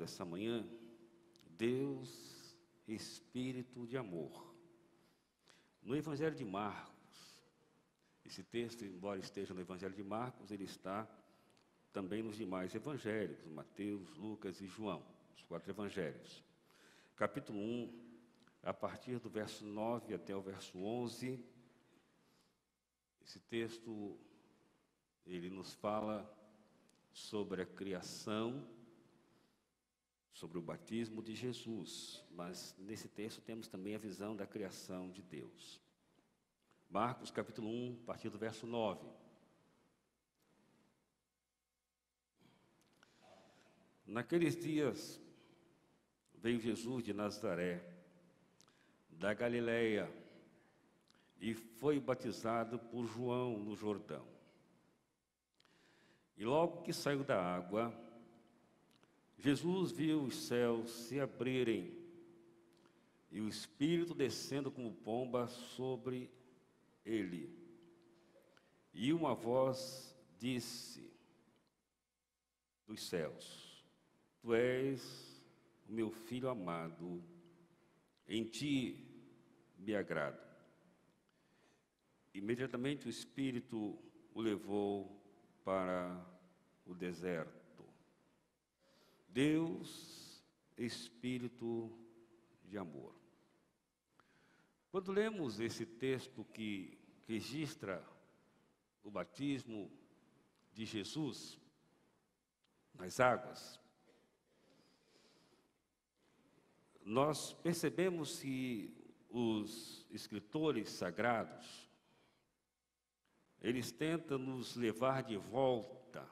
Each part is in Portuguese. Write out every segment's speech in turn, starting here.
nessa manhã, Deus, Espírito de amor. No Evangelho de Marcos, esse texto, embora esteja no Evangelho de Marcos, ele está também nos demais evangelhos, Mateus, Lucas e João, os 4 evangelhos. Capítulo 1, a partir do verso 9 até o verso 11, esse texto, ele nos fala sobre a criação, sobre o batismo de Jesus, mas nesse texto temos também a visão da criação de Deus. Marcos, capítulo 1, a partir do verso 9. Naqueles dias, veio Jesus de Nazaré, da Galileia, e foi batizado por João no Jordão. E logo que saiu da água, Jesus viu os céus se abrirem e o Espírito descendo como pomba sobre ele. E uma voz disse dos céus: Tu és o meu Filho amado, em ti me agrado. Imediatamente o Espírito o levou para o deserto. Deus, Espírito de amor. Quando lemos esse texto que registra o batismo de Jesus nas águas, nós percebemos que os escritores sagrados, eles tentam nos levar de volta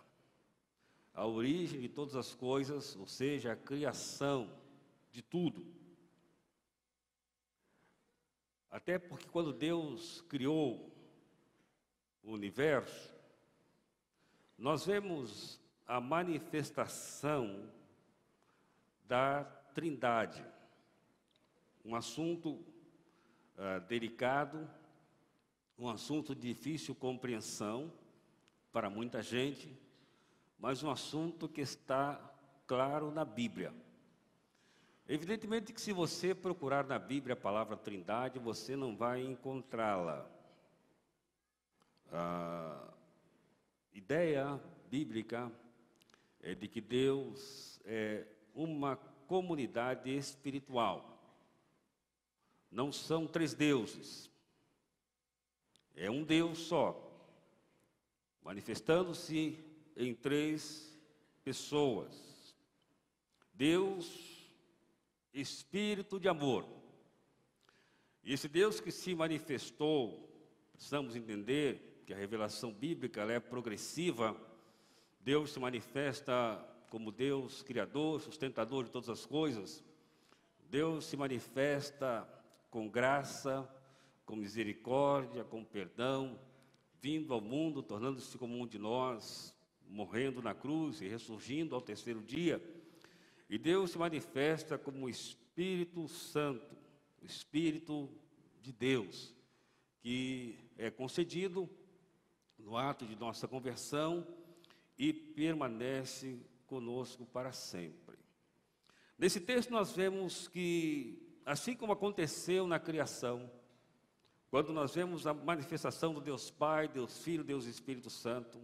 à origem de todas as coisas, ou seja, a criação de tudo. Até porque quando Deus criou o universo, nós vemos a manifestação da Trindade, um assunto delicado, um assunto de difícil compreensão para muita gente, mas um assunto que está claro na Bíblia. Evidentemente que se você procurar na Bíblia a palavra Trindade, você não vai encontrá-la. A ideia bíblica é de que Deus é uma comunidade espiritual. Não são 3 deuses. É um Deus só, manifestando-se em 3 pessoas. Deus, Espírito de amor. E esse Deus que se manifestou, precisamos entender que a revelação bíblica ela é progressiva. Deus se manifesta como Deus criador, sustentador de todas as coisas. Deus se manifesta com graça, com misericórdia, com perdão, vindo ao mundo, tornando-se como um de nós, morrendo na cruz e ressurgindo ao 3º dia. E Deus se manifesta como o Espírito Santo, o Espírito de Deus, que é concedido no ato de nossa conversão e permanece conosco para sempre. Nesse texto nós vemos que, assim como aconteceu na criação, quando nós vemos a manifestação do Deus Pai, Deus Filho, Deus Espírito Santo,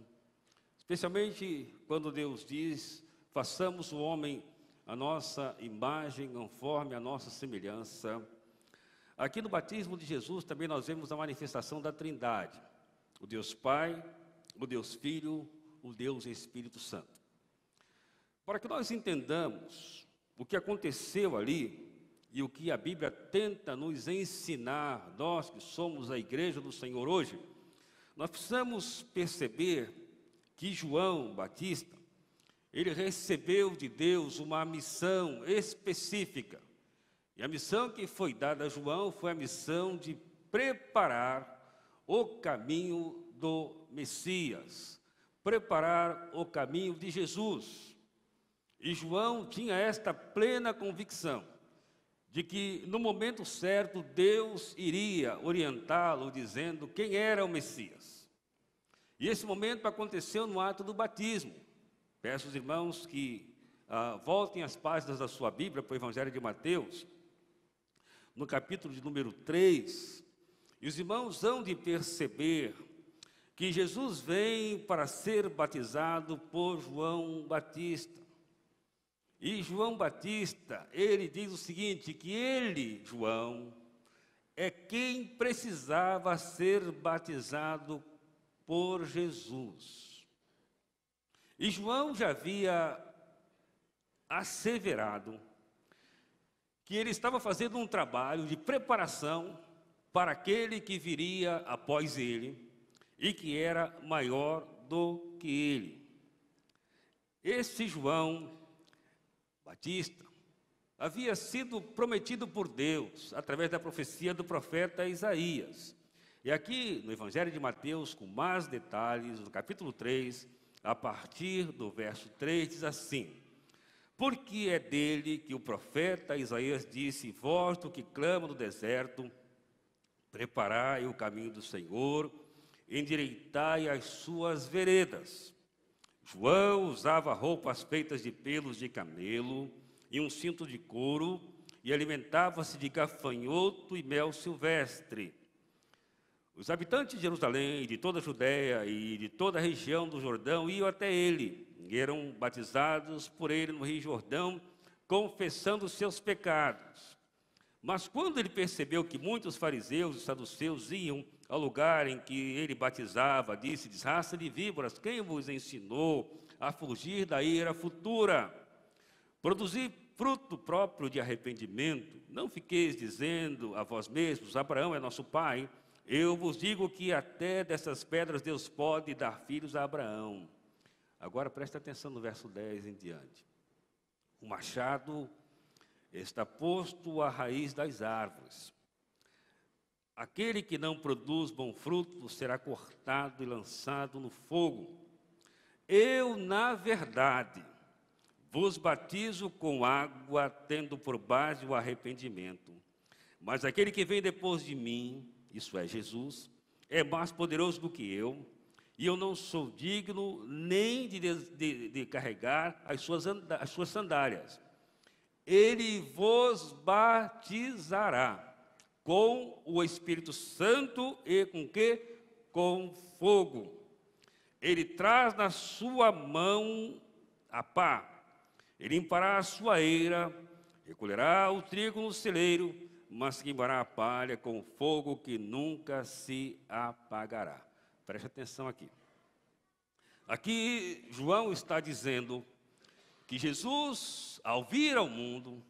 especialmente quando Deus diz: façamos o homem a nossa imagem, conforme a nossa semelhança. Aqui no batismo de Jesus também nós vemos a manifestação da Trindade, o Deus Pai, o Deus Filho, o Deus Espírito Santo. Para que nós entendamos o que aconteceu ali, e o que a Bíblia tenta nos ensinar, nós que somos a igreja do Senhor hoje, nós precisamos perceber que João Batista, ele recebeu de Deus uma missão específica. E a missão que foi dada a João foi a missão de preparar o caminho do Messias, preparar o caminho de Jesus. E João tinha esta plena convicção de que no momento certo Deus iria orientá-lo dizendo quem era o Messias. E esse momento aconteceu no ato do batismo. Peço aos irmãos que voltem as páginas da sua Bíblia para o Evangelho de Mateus, no capítulo de número 3, e os irmãos hão de perceber que Jesus vem para ser batizado por João Batista. E João Batista, ele diz o seguinte, que ele, João, é quem precisava ser batizado por Jesus. E João já havia asseverado que ele estava fazendo um trabalho de preparação para aquele que viria após ele e que era maior do que ele. Esse João Batista havia sido prometido por Deus através da profecia do profeta Isaías. E aqui no Evangelho de Mateus, com mais detalhes, no capítulo 3, a partir do verso 3, diz assim: porque é dele que o profeta Isaías disse: vós do que clama no deserto, preparai o caminho do Senhor, endireitai as suas veredas. João usava roupas feitas de pelos de camelo e um cinto de couro, e alimentava-se de gafanhoto e mel silvestre. Os habitantes de Jerusalém, de toda a Judéia e de toda a região do Jordão iam até ele, e eram batizados por ele no Rio Jordão, confessando os seus pecados. Mas quando ele percebeu que muitos fariseus e saduceus iam ao lugar em que ele batizava, disse-lhes: raça de víboras, quem vos ensinou a fugir da ira futura? Produzi fruto próprio de arrependimento, não fiqueis dizendo a vós mesmos: Abraão é nosso pai. Eu vos digo que até dessas pedras Deus pode dar filhos a Abraão. Agora presta atenção no verso 10 em diante. O machado está posto à raiz das árvores. Aquele que não produz bom fruto será cortado e lançado no fogo. Eu, na verdade, vos batizo com água, tendo por base o arrependimento. Mas aquele que vem depois de mim, isso é Jesus, é mais poderoso do que eu, e eu não sou digno nem de carregar as suas sandálias. Ele vos batizará com o Espírito Santo e com quê? Com fogo. Ele traz na sua mão a pá. Ele limpará a sua eira, recolherá o trigo no celeiro, mas queimará a palha com fogo que nunca se apagará. Preste atenção aqui. Aqui João está dizendo que Jesus, ao vir ao mundo,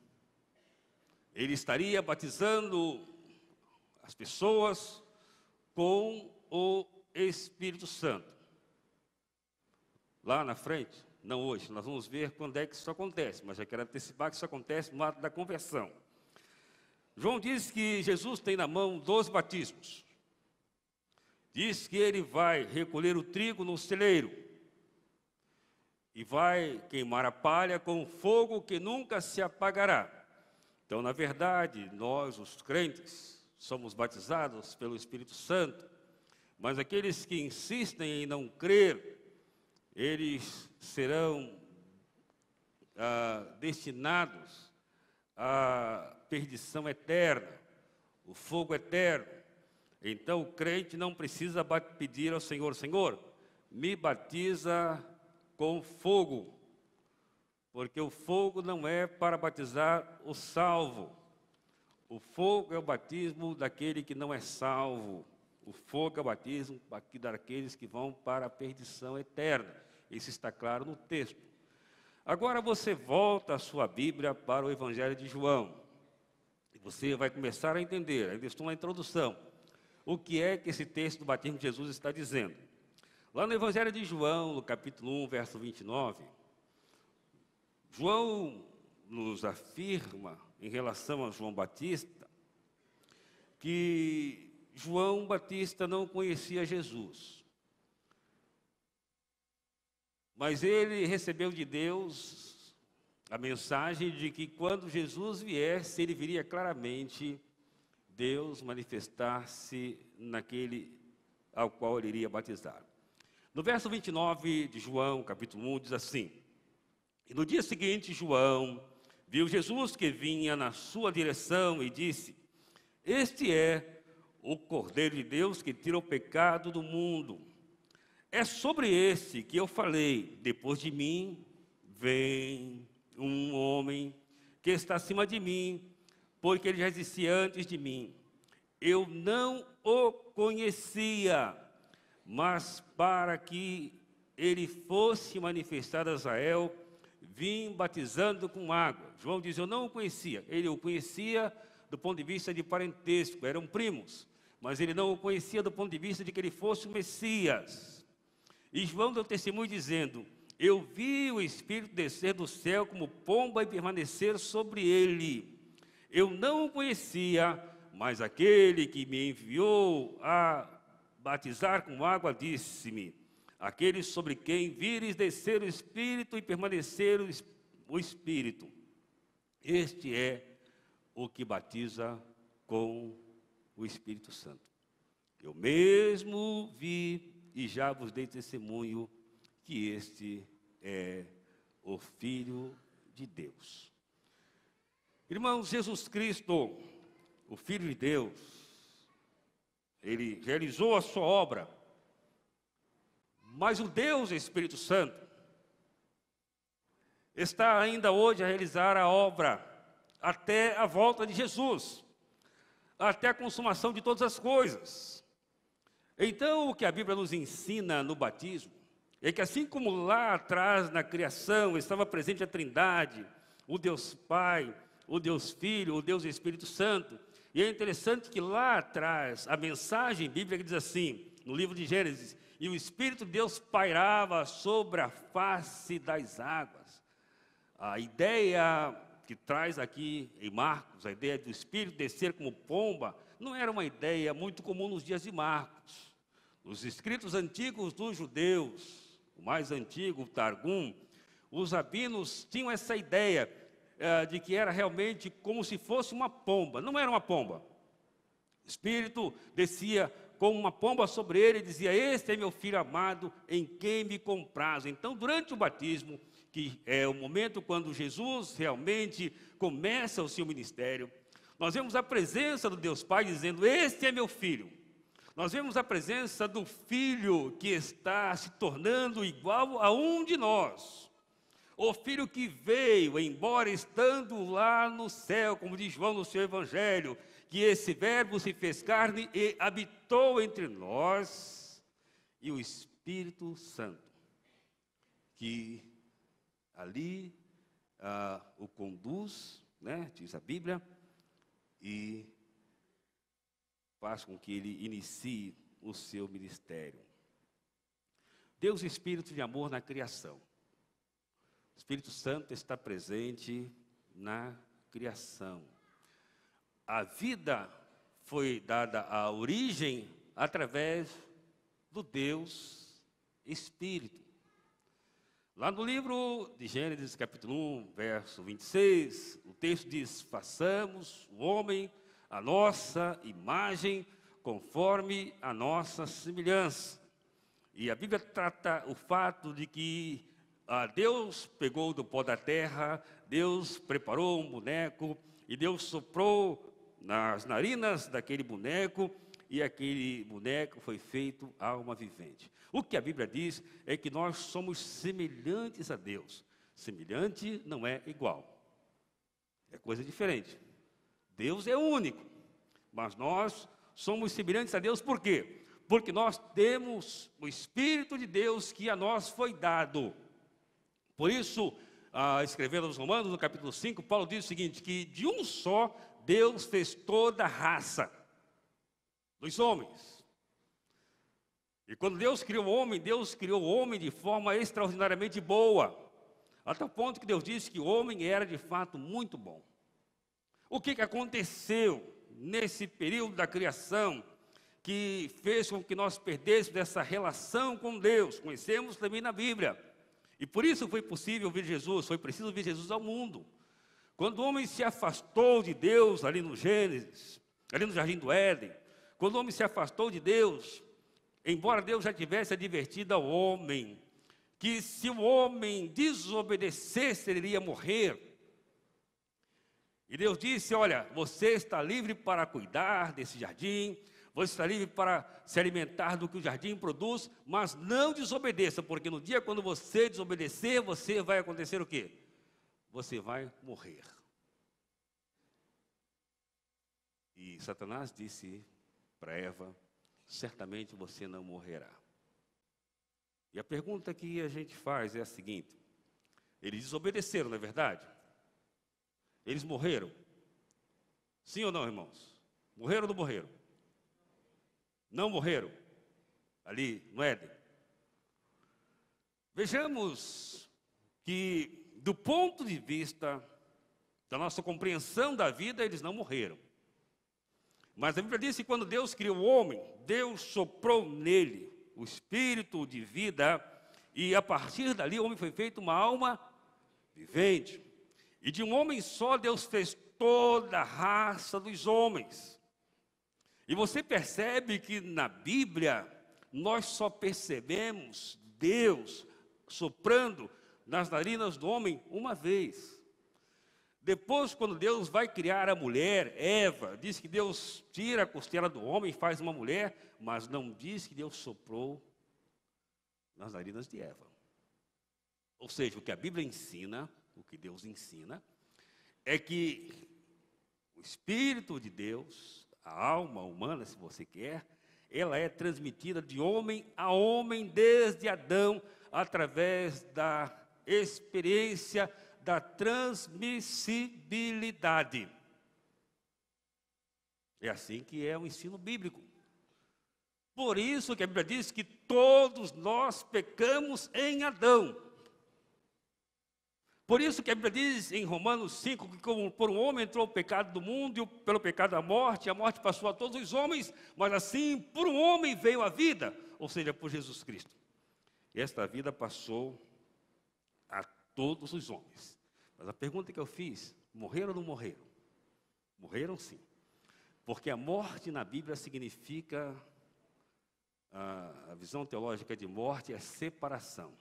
ele estaria batizando as pessoas com o Espírito Santo. Lá na frente, não hoje, nós vamos ver quando é que isso acontece, mas já quero antecipar que isso acontece no ato da conversão. João diz que Jesus tem na mão 12 batismos. Diz que ele vai recolher o trigo no celeiro e vai queimar a palha com fogo que nunca se apagará. Então, na verdade, nós, os crentes, somos batizados pelo Espírito Santo, mas aqueles que insistem em não crer, eles serão destinados à perdição eterna, o fogo eterno. Então, o crente não precisa pedir ao Senhor: Senhor, me batiza com fogo, porque o fogo não é para batizar o salvo. O fogo é o batismo daquele que não é salvo. O fogo é o batismo daqueles que vão para a perdição eterna. Isso está claro no texto. Agora você volta a sua Bíblia para o Evangelho de João. E você vai começar a entender, ainda estou na introdução, o que é que esse texto do batismo de Jesus está dizendo. Lá no Evangelho de João, no capítulo 1, verso 29, João nos afirma, em relação a João Batista, que João Batista não conhecia Jesus. Mas ele recebeu de Deus a mensagem de que quando Jesus viesse, ele viria claramente Deus manifestar-se naquele ao qual ele iria batizar. No verso 29 de João, capítulo 1, diz assim: E no dia seguinte, João viu Jesus que vinha na sua direção e disse: Este é o Cordeiro de Deus que tira o pecado do mundo. É sobre esse que eu falei: depois de mim vem um homem que está acima de mim, porque ele já existia antes de mim. Eu não o conhecia, mas para que ele fosse manifestado a Israel, vim batizando com água. João diz: eu não o conhecia. Ele o conhecia do ponto de vista de parentesco, eram primos, mas ele não o conhecia do ponto de vista de que ele fosse o Messias. E João deu testemunho dizendo: eu vi o Espírito descer do céu como pomba e permanecer sobre ele. Eu não o conhecia, mas aquele que me enviou a batizar com água disse-me: aquele sobre quem vires descer o Espírito e permanecer o Espírito, este é o que batiza com o Espírito Santo. Eu mesmo vi e já vos dei testemunho que este é o Filho de Deus. Irmãos, Jesus Cristo, o Filho de Deus, ele realizou a sua obra, mas o Deus Espírito Santo está ainda hoje a realizar a obra até a volta de Jesus, até a consumação de todas as coisas. Então, o que a Bíblia nos ensina no batismo é que assim como lá atrás na criação estava presente a Trindade, o Deus Pai, o Deus Filho, o Deus Espírito Santo, e é interessante que lá atrás a mensagem bíblica diz assim, no livro de Gênesis: e o Espírito de Deus pairava sobre a face das águas. A ideia que traz aqui em Marcos, a ideia do Espírito descer como pomba, não era uma ideia muito comum nos dias de Marcos. Nos escritos antigos dos judeus, o mais antigo, o Targum, os rabinos tinham essa ideia de que era realmente como se fosse uma pomba. Não era uma pomba. O Espírito descia como uma pomba sobre ele e dizia: este é meu filho amado, em quem me comprazo. Então, durante o batismo, que é o momento quando Jesus realmente começa o seu ministério, nós vemos a presença do Deus Pai dizendo: este é meu filho. Nós vemos a presença do Filho que está se tornando igual a um de nós. O Filho que veio, embora estando lá no céu, como diz João no seu Evangelho, que esse verbo se fez carne e habitou entre nós, e o Espírito Santo, que ali o conduz, né, diz a Bíblia, e faz com que ele inicie o seu ministério. Deus é Espírito de amor na criação. O Espírito Santo está presente na criação. A vida foi dada à origem através do Deus Espírito. Lá no livro de Gênesis, capítulo 1, verso 26, o texto diz: façamos o homem a nossa imagem, conforme a nossa semelhança. E a Bíblia trata o fato de que Deus pegou do pó da terra, Deus preparou um boneco, e Deus soprou nas narinas daquele boneco, e aquele boneco foi feito alma vivente. O que a Bíblia diz é que nós somos semelhantes a Deus. Semelhante não é igual, é coisa diferente. Deus é único, mas nós somos semelhantes a Deus. Por quê? Porque nós temos o Espírito de Deus que a nós foi dado. Por isso, escrevendo aos Romanos, no capítulo 5, Paulo diz o seguinte, que de um só Deus fez toda a raça dos homens. E quando Deus criou o homem de forma extraordinariamente boa, até o ponto que Deus disse que o homem era de fato muito bom. O que aconteceu nesse período da criação que fez com que nós perdêssemos essa relação com Deus? Conhecemos também na Bíblia. E por isso foi possível vir Jesus, foi preciso vir Jesus ao mundo. Quando o homem se afastou de Deus ali no Gênesis, ali no Jardim do Éden, quando o homem se afastou de Deus, embora Deus já tivesse advertido ao homem que se o homem desobedecesse, ele iria morrer. E Deus disse, olha, você está livre para cuidar desse jardim, você está livre para se alimentar do que o jardim produz, mas não desobedeça, porque no dia quando você desobedecer, você vai acontecer o quê? Você vai morrer. E Satanás disse para Eva, certamente você não morrerá. E a pergunta que a gente faz é a seguinte, eles desobedeceram, não é verdade? Eles morreram? Sim ou não, irmãos? Morreram ou não morreram? Não morreram? Ali no Éden. Vejamos que, do ponto de vista da nossa compreensão da vida, eles não morreram. Mas a Bíblia diz que quando Deus criou o homem, Deus soprou nele o espírito de vida, e a partir dali o homem foi feito uma alma vivente. E de um homem só Deus fez toda a raça dos homens. E você percebe que na Bíblia nós só percebemos Deus soprando nas narinas do homem uma vez. Depois, quando Deus vai criar a mulher, Eva, diz que Deus tira a costela do homem e faz uma mulher, mas não diz que Deus soprou nas narinas de Eva. Ou seja, o que a Bíblia ensina, o que Deus ensina, é que o Espírito de Deus, a alma humana, se você quer, ela é transmitida de homem a homem desde Adão, através da experiência da transmissibilidade. É assim que é o ensino bíblico. Por isso que a Bíblia diz que todos nós pecamos em Adão. Por isso que a Bíblia diz em Romanos 5, que como por um homem entrou o pecado do mundo, e pelo pecado a morte passou a todos os homens, mas assim por um homem veio a vida, ou seja, por Jesus Cristo. E esta vida passou a todos os homens. Mas a pergunta que eu fiz, morreram ou não morreram? Morreram sim. Porque a morte na Bíblia significa, a visão teológica de morte é separação.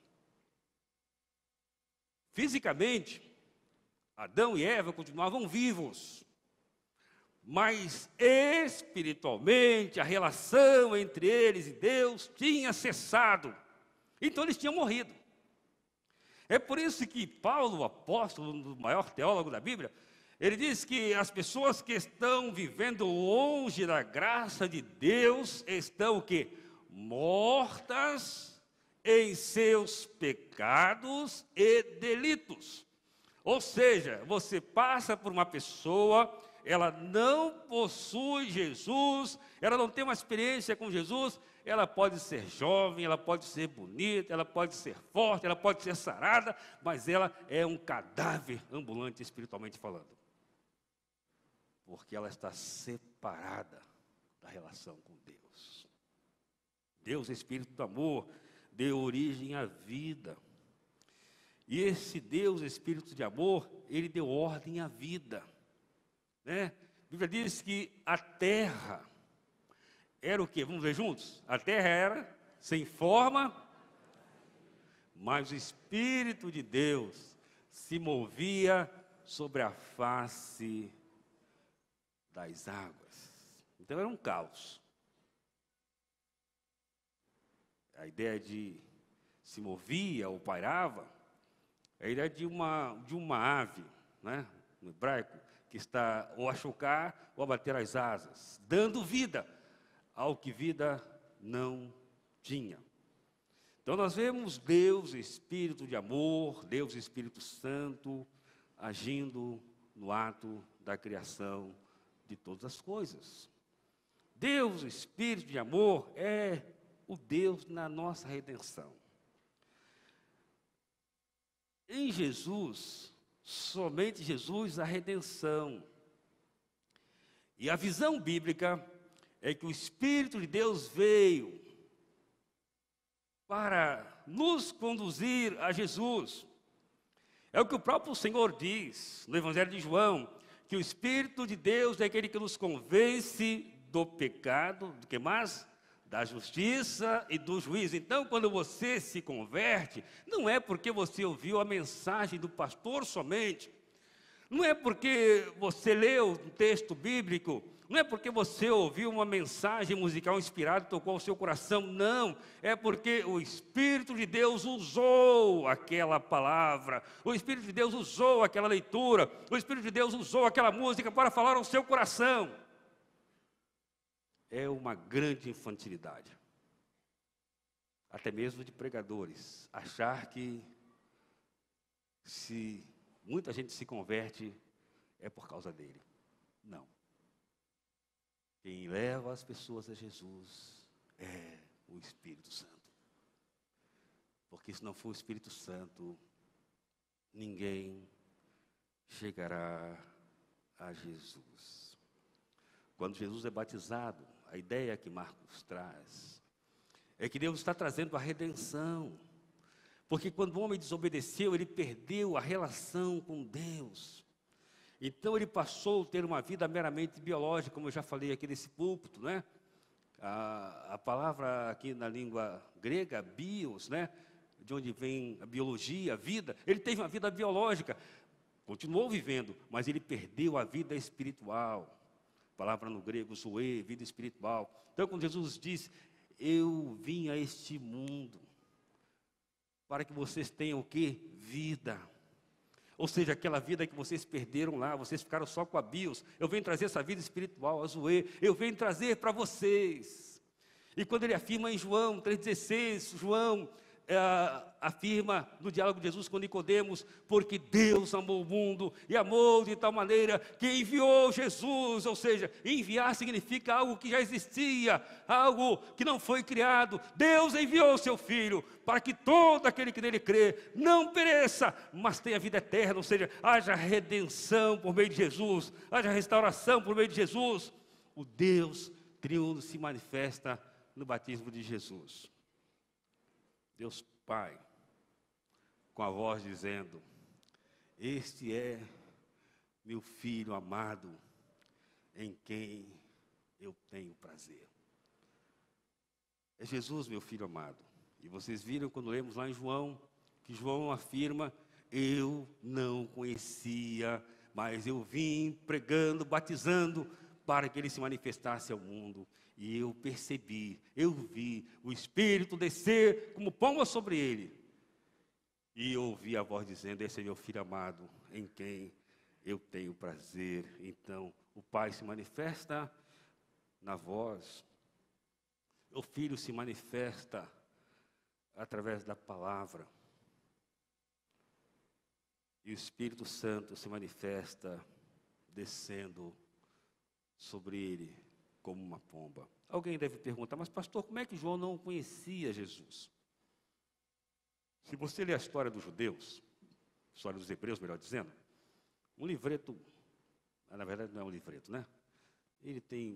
Fisicamente, Adão e Eva continuavam vivos, mas espiritualmente a relação entre eles e Deus tinha cessado. Então eles tinham morrido. É por isso que Paulo, o apóstolo, o maior teólogo da Bíblia, ele diz que as pessoas que estão vivendo longe da graça de Deus estão o quê? Mortas em seus pecados e delitos. Ou seja, você passa por uma pessoa, ela não possui Jesus, ela não tem uma experiência com Jesus, ela pode ser jovem, ela pode ser bonita, ela pode ser forte, ela pode ser sarada, mas ela é um cadáver ambulante espiritualmente falando. Porque ela está separada da relação com Deus. Deus, Espírito do amor, deu origem à vida. E esse Deus, Espírito de amor, ele deu ordem à vida. Né? A Bíblia diz que a terra era o quê? Vamos ver juntos? A terra era sem forma, mas o Espírito de Deus se movia sobre a face das águas. Então era um caos. A ideia de se movia ou pairava, é a ideia de uma ave, né, no hebraico, que está ou a chocar ou a bater as asas, dando vida ao que vida não tinha. Então nós vemos Deus, Espírito de amor, Deus, Espírito Santo, agindo no ato da criação de todas as coisas. Deus, Espírito de amor, é o Deus na nossa redenção. Em Jesus, somente Jesus a redenção. E a visão bíblica é que o Espírito de Deus veio para nos conduzir a Jesus. É o que o próprio Senhor diz no Evangelho de João, que o Espírito de Deus é aquele que nos convence do pecado, do que mais? da justiça e do juízo. Então, quando você se converte, não é porque você ouviu a mensagem do pastor somente, não é porque você leu um texto bíblico, não é porque você ouviu uma mensagem musical inspirada e tocou o seu coração, não. É porque o Espírito de Deus usou aquela palavra, o Espírito de Deus usou aquela leitura, o Espírito de Deus usou aquela música para falar ao seu coração. É uma grande infantilidade, até mesmo de pregadores, achar que se muita gente se converte é por causa dele. Não. Quem leva as pessoas a Jesus é o Espírito Santo. Porque se não for o Espírito Santo, ninguém chegará a Jesus. Quando Jesus é batizado, a ideia que Marcos traz é que Deus está trazendo a redenção. Porque quando o homem desobedeceu, ele perdeu a relação com Deus. Então ele passou a ter uma vida meramente biológica, como eu já falei aqui nesse púlpito, né? A palavra aqui na língua grega, bios, né? De onde vem a biologia, a vida. Ele teve uma vida biológica, continuou vivendo, mas ele perdeu a vida espiritual. A palavra no grego, zoe, vida espiritual. Então quando Jesus disse, eu vim a este mundo para que vocês tenham o quê? Vida. Ou seja, aquela vida que vocês perderam lá, vocês ficaram só com a bios. Eu venho trazer essa vida espiritual, a zoe, eu venho trazer para vocês. E quando ele afirma em João 3,16, João afirma no diálogo de Jesus com Nicodemos, porque Deus amou o mundo e amou de tal maneira que enviou Jesus. Ou seja, enviar significa algo que já existia, algo que não foi criado. Deus enviou o seu Filho para que todo aquele que nele crê não pereça, mas tenha vida eterna. Ou seja, haja redenção por meio de Jesus, haja restauração por meio de Jesus. O Deus triuno se manifesta no batismo de Jesus. Deus Pai, com a voz dizendo, este é meu Filho amado, em quem eu tenho prazer. É Jesus, meu Filho amado. E vocês viram quando lemos lá em João, que João afirma, eu não conhecia, mas eu vim pregando, batizando, para que ele se manifestasse ao mundo. E eu percebi, eu vi o Espírito descer como pomba sobre ele. E eu ouvi a voz dizendo, esse é meu Filho amado, em quem eu tenho prazer. Então, o Pai se manifesta na voz. O Filho se manifesta através da palavra. E o Espírito Santo se manifesta descendo sobre ele como uma pomba. Alguém deve perguntar, mas pastor, como é que João não conhecia Jesus? Se você ler a história dos judeus, história dos hebreus, melhor dizendo, um livreto, na verdade não é um livreto, né? Ele tem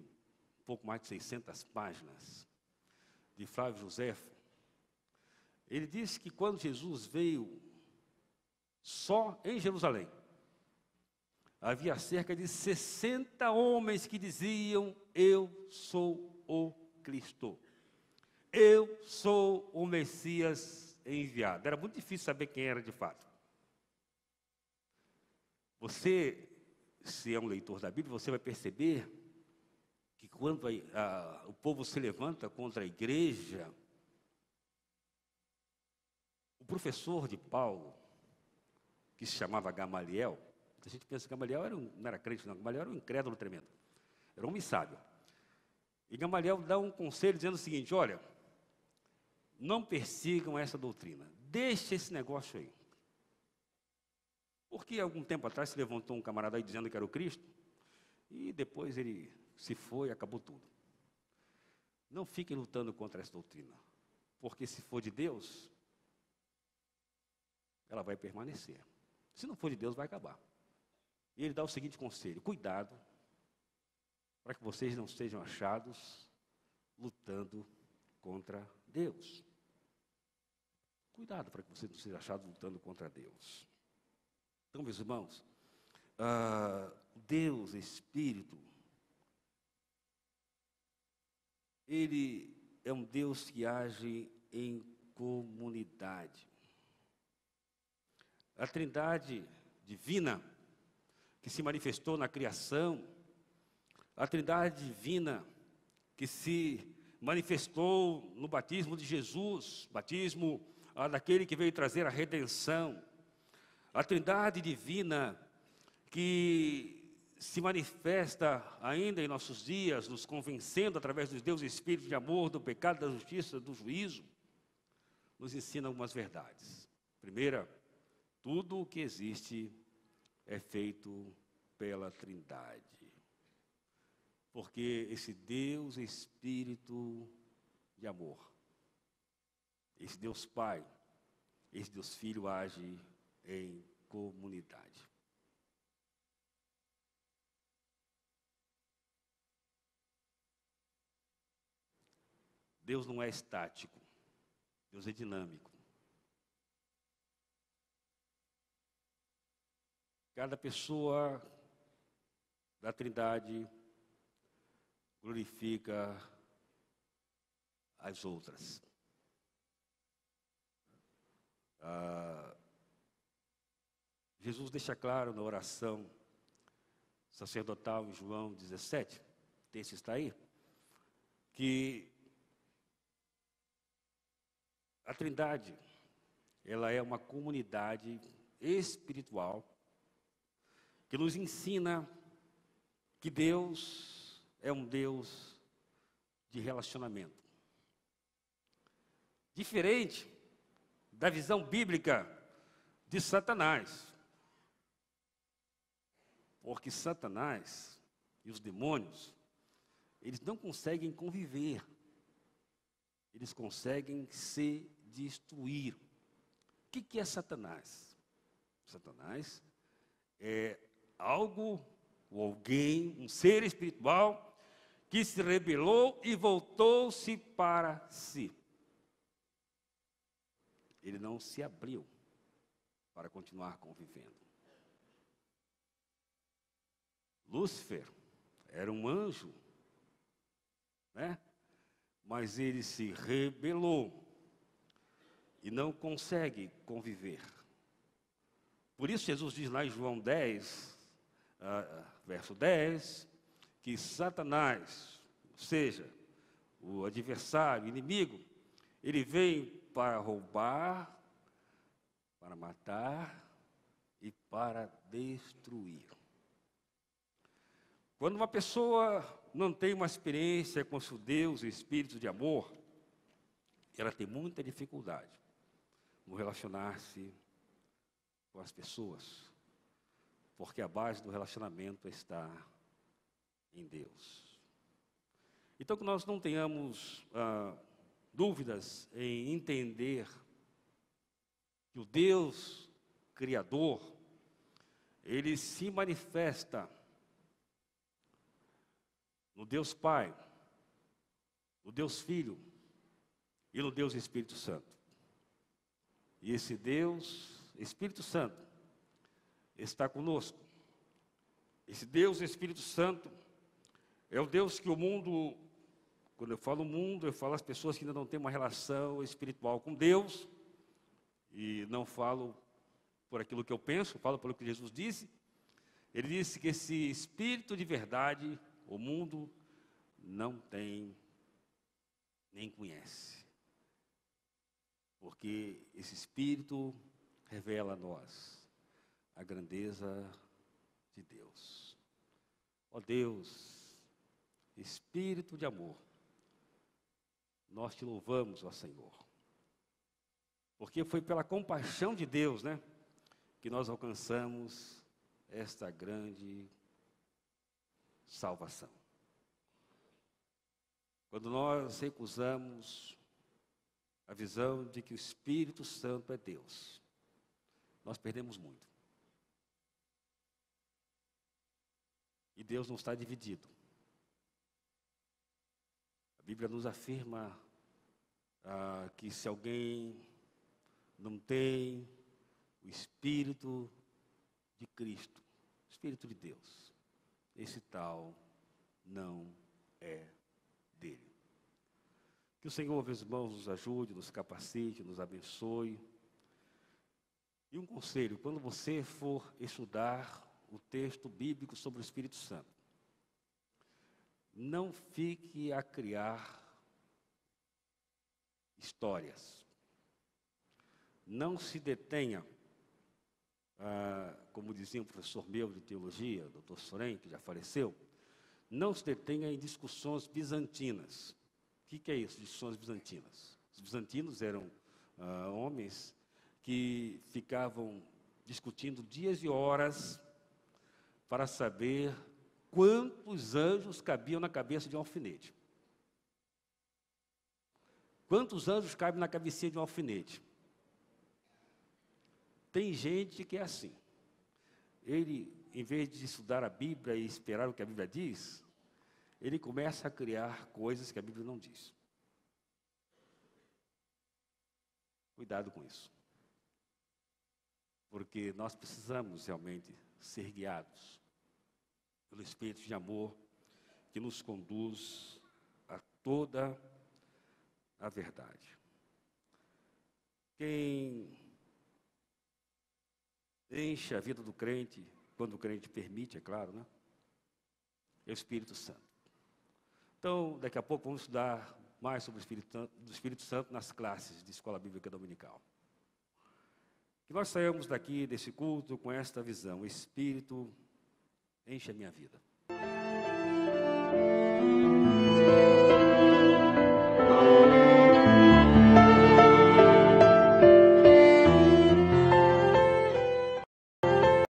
um pouco mais de 600 páginas, de Flávio Josefo. Ele disse que quando Jesus veio só em Jerusalém, havia cerca de 60 homens que diziam, eu sou o Cristo. Eu sou o Messias enviado. Era muito difícil saber quem era de fato. Você, se é um leitor da Bíblia, você vai perceber que quando o povo se levanta contra a igreja, o professor de Paulo, que se chamava Gamaliel, a gente pensa que Gamaliel não era crente, não. Gamaliel era um incrédulo tremendo. Era um homem sábio. E Gamaliel dá um conselho dizendo o seguinte, olha, não persigam essa doutrina. Deixe esse negócio aí. Porque algum tempo atrás se levantou um camarada aí dizendo que era o Cristo, e depois ele se foi e acabou tudo. Não fiquem lutando contra essa doutrina. Porque se for de Deus, ela vai permanecer. Se não for de Deus, vai acabar. E ele dá o seguinte conselho, cuidado, para que vocês não sejam achados lutando contra Deus. Cuidado para que vocês não sejam achados lutando contra Deus. Então, meus irmãos, Deus, Espírito, Ele é um Deus que age em comunidade. A Trindade divina que se manifestou na criação, a Trindade divina que se manifestou no batismo de Jesus, batismo daquele que veio trazer a redenção, a Trindade divina que se manifesta ainda em nossos dias, nos convencendo através dos Deus Espírito de amor, do pecado, da justiça, do juízo, nos ensina algumas verdades. Primeira, tudo o que existe é feito pela Trindade. Porque esse Deus Espírito de amor, esse Deus Pai, esse Deus Filho age em comunidade. Deus não é estático, Deus é dinâmico. Cada pessoa da Trindade glorifica as outras. Jesus deixa claro na oração sacerdotal em João 17, o texto está aí, que a Trindade, ela é uma comunidade espiritual que nos ensina que Deus é um Deus de relacionamento. Diferente da visão bíblica de Satanás. Porque Satanás e os demônios, eles não conseguem conviver. Eles conseguem se destruir. O que é Satanás? Satanás é algo ou alguém, um ser espiritual, que se rebelou e voltou-se para si. Ele não se abriu para continuar convivendo. Lúcifer era um anjo, né? Mas ele se rebelou e não consegue conviver. Por isso Jesus diz lá em João 10, verso 10, que Satanás, ou seja, o adversário, o inimigo, ele vem para roubar, para matar e para destruir. Quando uma pessoa não tem uma experiência com seu Deus, o Espírito de amor, ela tem muita dificuldade no relacionar-se com as pessoas, porque a base do relacionamento está em Deus. Então, que nós não tenhamos dúvidas em entender que o Deus Criador, ele se manifesta no Deus Pai, no Deus Filho e no Deus Espírito Santo. E esse Deus, Espírito Santo, está conosco. Esse Deus, Espírito Santo, é o Deus que o mundo, quando eu falo mundo, eu falo as pessoas que ainda não têm uma relação espiritual com Deus, e não falo por aquilo que eu penso, falo pelo que Jesus disse. Ele disse que esse Espírito de verdade, o mundo não tem, nem conhece. Porque esse Espírito revela a nós a grandeza de Deus. Ó Deus, Espírito de amor, nós te louvamos, ó Senhor. Porque foi pela compaixão de Deus, né, que nós alcançamos esta grande salvação. Quando nós recusamos a visão de que o Espírito Santo é Deus, nós perdemos muito. E Deus não está dividido. A Bíblia nos afirma que se alguém não tem o Espírito de Cristo, o Espírito de Deus, esse tal não é dele. Que Que o Senhor, meus irmãos, nos ajude, nos capacite, nos abençoe. E um conselho, quando você for estudar o texto bíblico sobre o Espírito Santo, não fique a criar histórias. Não se detenha, como dizia um professor meu de teologia, Dr. Soren, que já faleceu, não se detenha em discussões bizantinas. O que é isso, discussões bizantinas? Os bizantinos eram homens que ficavam discutindo dias e horas para saber quantos anjos cabiam na cabeça de um alfinete. Quantos anjos cabem na cabecinha de um alfinete? Tem gente que é assim. Ele, em vez de estudar a Bíblia e esperar o que a Bíblia diz, ele começa a criar coisas que a Bíblia não diz. Cuidado com isso. Porque nós precisamos realmente ser guiados pelo Espírito de amor que nos conduz a toda a verdade. Quem enche a vida do crente, quando o crente permite, é claro, né? É o Espírito Santo. Então, daqui a pouco vamos estudar mais sobre o Espírito Santo nas classes de Escola Bíblica Dominical. Que nós saímos daqui desse culto com esta visão: o Espírito enche a minha vida.